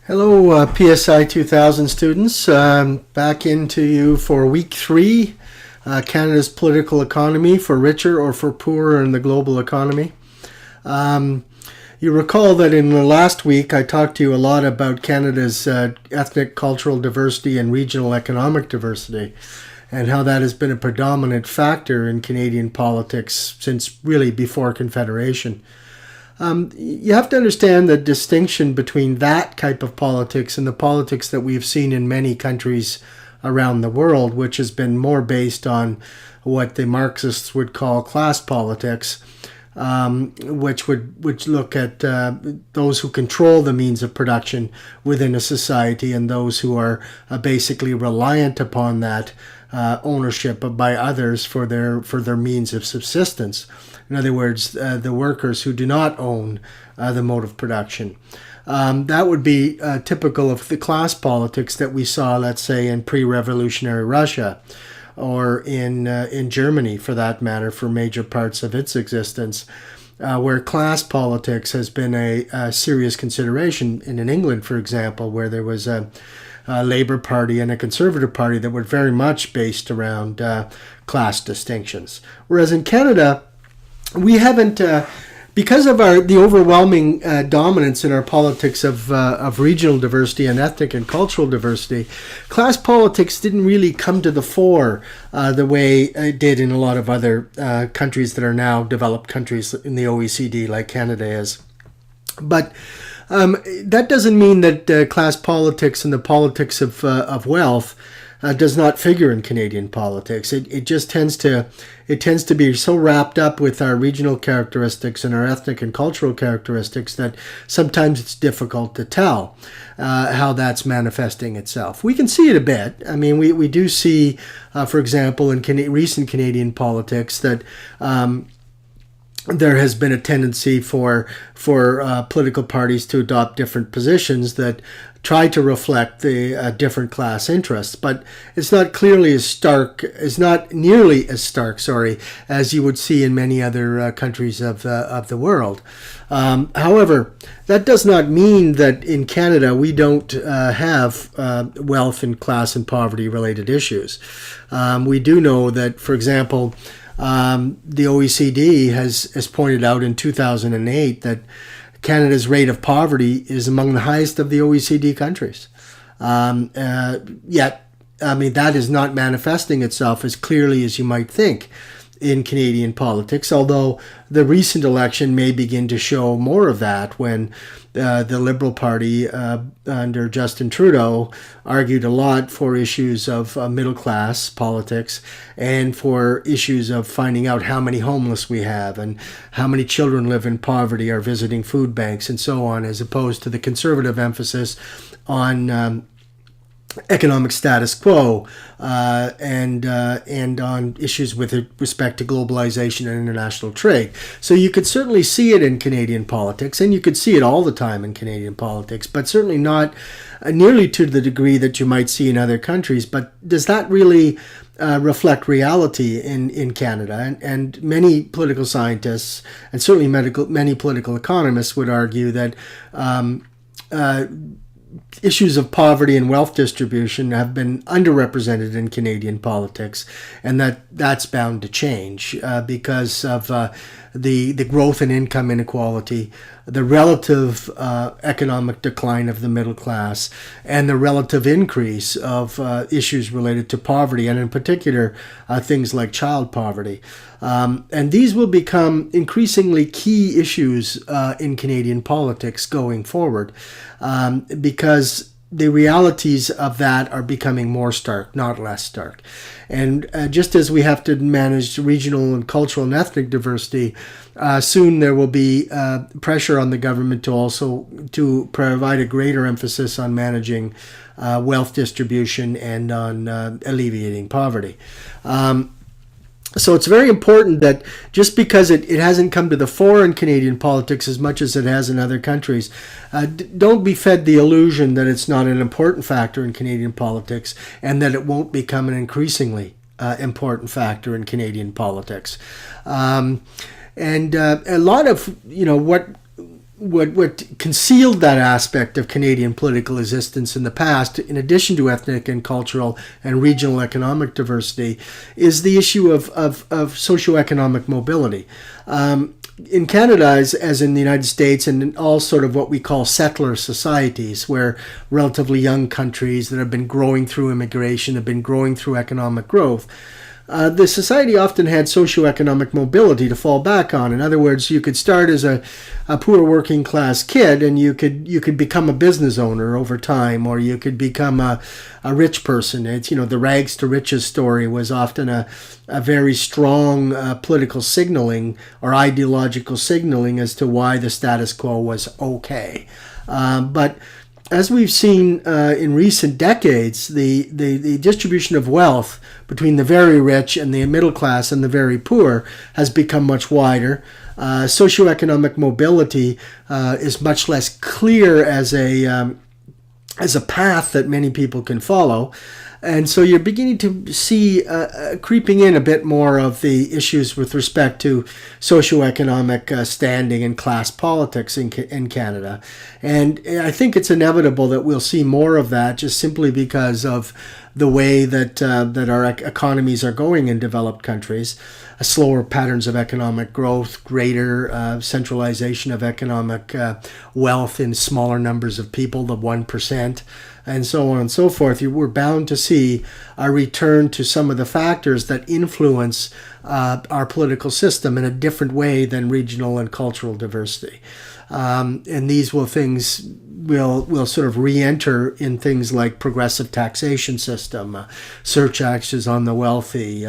Hello, PSI2000 students. Back into you for week 3, Canada's political economy for richer or for poorer in the global economy. You recall that in the last week I talked to you a lot about Canada's ethnic, cultural diversity and regional economic diversity, and how that has been a predominant factor in Canadian politics since really before Confederation. You have to understand the distinction between that type of politics and the politics that we've seen in many countries around the world, which has been more based on what the Marxists would call class politics, which look at those who control the means of production within a society and those who are basically reliant upon that ownership by others for their means of subsistence. In other words, the workers who do not own the mode of production. That would be typical of the class politics that we saw, let's say, in pre-revolutionary Russia, or in Germany, for that matter, for major parts of its existence, where class politics has been a serious consideration. And in England, for example, where there was a Labour Party and a Conservative Party that were very much based around class distinctions. Whereas in Canada, we haven't, because of the overwhelming dominance in our politics of regional diversity and ethnic and cultural diversity, class politics didn't really come to the fore the way it did in a lot of other countries that are now developed countries in the OECD, like Canada is. But that doesn't mean that class politics and the politics of wealth does not figure in Canadian politics. It just tends to be so wrapped up with our regional characteristics and our ethnic and cultural characteristics that sometimes it's difficult to tell how that's manifesting itself. We can see it a bit. I mean, we do see, for example, in recent Canadian politics that there has been a tendency for political parties to adopt different positions that try to reflect the different class interests, but it's not nearly as stark, as you would see in many other countries of the world. However, that does not mean that in Canada we don't have wealth and class and poverty related issues. We do know that, for example, the OECD has pointed out in 2008 that Canada's rate of poverty is among the highest of the OECD countries. Yet, I mean, that is not manifesting itself as clearly as you might think in Canadian politics, although the recent election may begin to show more of that when the Liberal Party under Justin Trudeau argued a lot for issues of middle-class politics and for issues of finding out how many homeless we have and how many children live in poverty, are visiting food banks, and so on, as opposed to the conservative emphasis on economic status quo and on issues with respect to globalization and international trade. So you could certainly see it in Canadian politics, and you could see it all the time in Canadian politics, but certainly not nearly to the degree that you might see in other countries. But does that really reflect reality in Canada? And many political scientists, and certainly many political economists, would argue that issues of poverty and wealth distribution have been underrepresented in Canadian politics, and that's bound to change because of the growth in income inequality, the relative economic decline of the middle class, and the relative increase of issues related to poverty, and in particular things like child poverty. And these will become increasingly key issues in Canadian politics going forward, because the realities of that are becoming more stark, not less stark. And just as we have to manage regional and cultural and ethnic diversity, soon there will be pressure on the government to provide a greater emphasis on managing wealth distribution and on alleviating poverty. So it's very important that just because it hasn't come to the fore in Canadian politics as much as it has in other countries, don't be fed the illusion that it's not an important factor in Canadian politics and that it won't become an increasingly important factor in Canadian politics. And a lot of, what what concealed that aspect of Canadian political existence in the past, in addition to ethnic and cultural and regional economic diversity, is the issue of socioeconomic mobility. In Canada, as in the United States, and in all sort of what we call settler societies, where relatively young countries that have been growing through immigration, have been growing through economic growth, the society often had socioeconomic mobility to fall back on. In other words, you could start as a poor working class kid, and you could become a business owner over time, or you could become a rich person. It's, the rags to riches story was often a very strong political signaling or ideological signaling as to why the status quo was okay. But as we've seen in recent decades, the distribution of wealth between the very rich and the middle class and the very poor has become much wider. Socioeconomic mobility is much less clear as a path that many people can follow. And so you're beginning to see creeping in a bit more of the issues with respect to socioeconomic standing and class politics in Canada. And I think it's inevitable that we'll see more of that, just simply because of the way that our economies are going in developed countries. Slower patterns of economic growth, greater centralization of economic wealth in smaller numbers of people, the 1%, and so on and so forth. We're bound to see a return to some of the factors that influence our political system in a different way than regional and cultural diversity. And these will sort of re-enter in things like progressive taxation system, surcharges on the wealthy.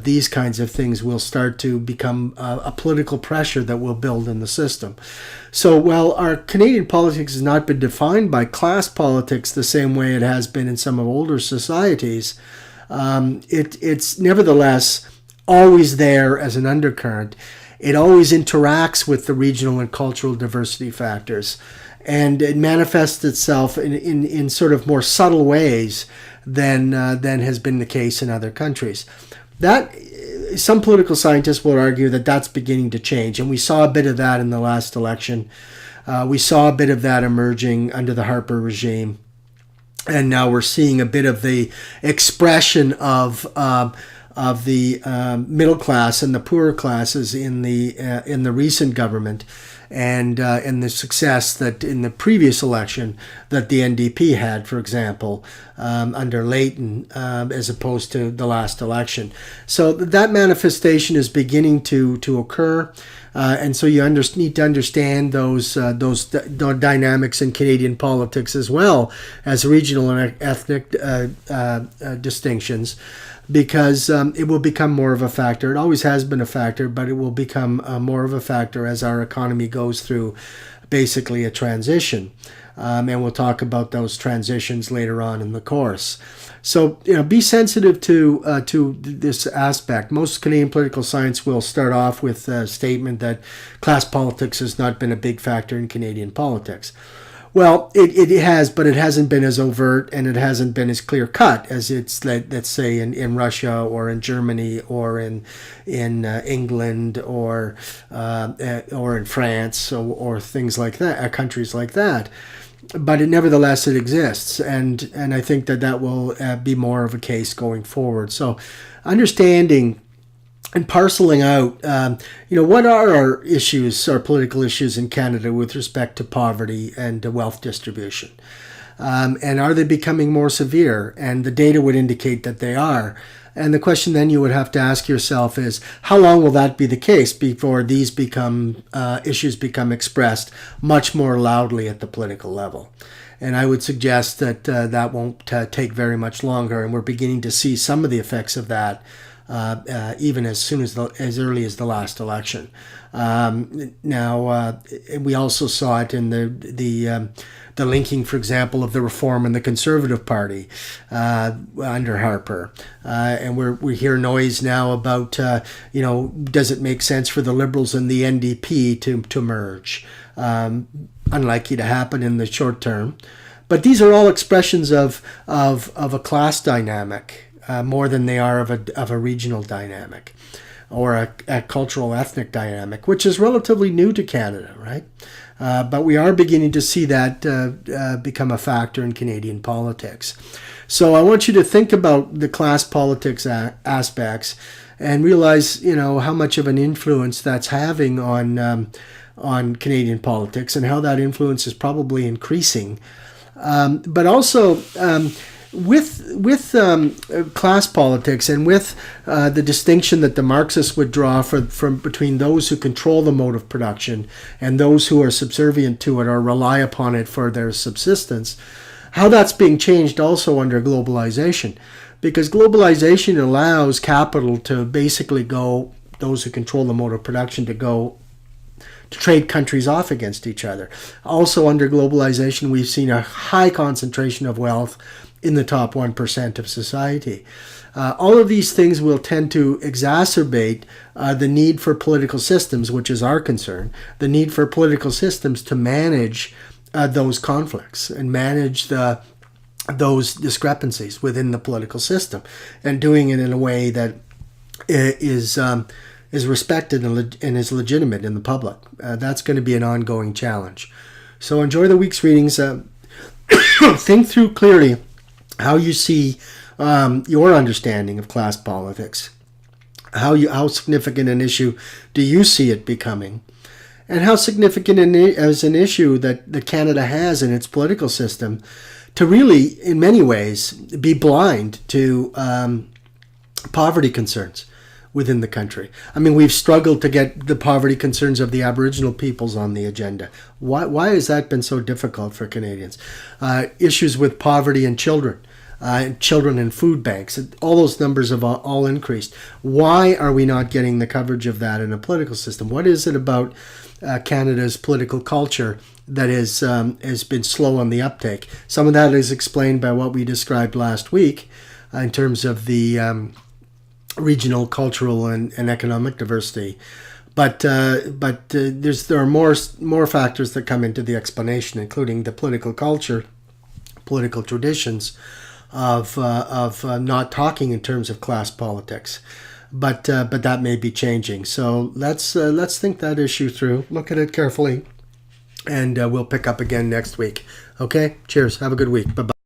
These kinds of things will start to become a political pressure that will build in the system. So while our Canadian politics has not been defined by class politics the same way it has been in some of older societies, it's nevertheless always there as an undercurrent. It always interacts with the regional and cultural diversity factors, and it manifests itself in sort of more subtle ways than has been the case in other countries. That some political scientists will argue that that's beginning to change, and we saw a bit of that in the last election. We saw a bit of that emerging under the Harper regime, and now we're seeing a bit of the expression of the middle class and the poorer classes in the recent government, and the success that in the previous election that the NDP had, for example, under Layton, as opposed to the last election. So that manifestation is beginning to occur. And so you need to understand those dynamics in Canadian politics as well as regional and ethnic distinctions, because it will become more of a factor. It always has been a factor, but it will become more of a factor as our economy goes through basically a transition. And we'll talk about those transitions later on in the course. So, be sensitive to this aspect. Most Canadian political science will start off with a statement that class politics has not been a big factor in Canadian politics. Well, it has, but it hasn't been as overt, and it hasn't been as clear cut as it's, let's say, in Russia or in Germany or in England or in France or things like that, countries like that. But nevertheless, it exists, and I think that will be more of a case going forward. So, understanding and parceling out, what are our issues, our political issues in Canada with respect to poverty and wealth distribution? And are they becoming more severe? And the data would indicate that they are. And the question then you would have to ask yourself is, how long will that be the case before these issues become expressed much more loudly at the political level? And I would suggest that that won't take very much longer, and we're beginning to see some of the effects of that even as early as the last election. Now, we also saw it in the linking, for example, of the Reform and the Conservative Party under Harper, and we hear noise now about does it make sense for the Liberals and the NDP to merge? Unlikely to happen in the short term, but these are all expressions of a class dynamic. More than they are of a regional dynamic. or a cultural ethnic dynamic, which is relatively new to Canada, right? But we are beginning to see that become a factor in Canadian politics. So I want you to think about the class politics aspects and realize, how much of an influence that's having on Canadian politics and how that influence is probably increasing. But also with class politics and with the distinction that the Marxists would draw from between those who control the mode of production and those who are subservient to it or rely upon it for their subsistence, how that's being changed also under globalization. Because globalization allows capital to basically go, those who control the mode of production, to trade countries off against each other. Also under globalization, we've seen a high concentration of wealth in the top 1% of society. All of these things will tend to exacerbate the need for political systems, which is our concern, the need for political systems to manage those conflicts and manage those discrepancies within the political system, and doing it in a way that is respected and is legitimate in the public. That's going to be an ongoing challenge. So enjoy the week's readings. Think through clearly how you see your understanding of class politics. How significant an issue do you see it becoming? And how significant as an issue that Canada has in its political system to really, in many ways, be blind to poverty concerns within the country. I mean, we've struggled to get the poverty concerns of the Aboriginal peoples on the agenda. Why has that been so difficult for Canadians? Issues with poverty and children in food banks, all those numbers have all increased. Why are we not getting the coverage of that in a political system? What is it about Canada's political culture that has been slow on the uptake? Some of that is explained by what we described last week in terms of the regional, cultural, and economic diversity. But there are more factors that come into the explanation, including the political culture, political traditions of not talking in terms of class politics. But that may be changing. So let's think that issue through. Look at it carefully, and we'll pick up again next week. Okay? Cheers. Have a good week. Bye-bye.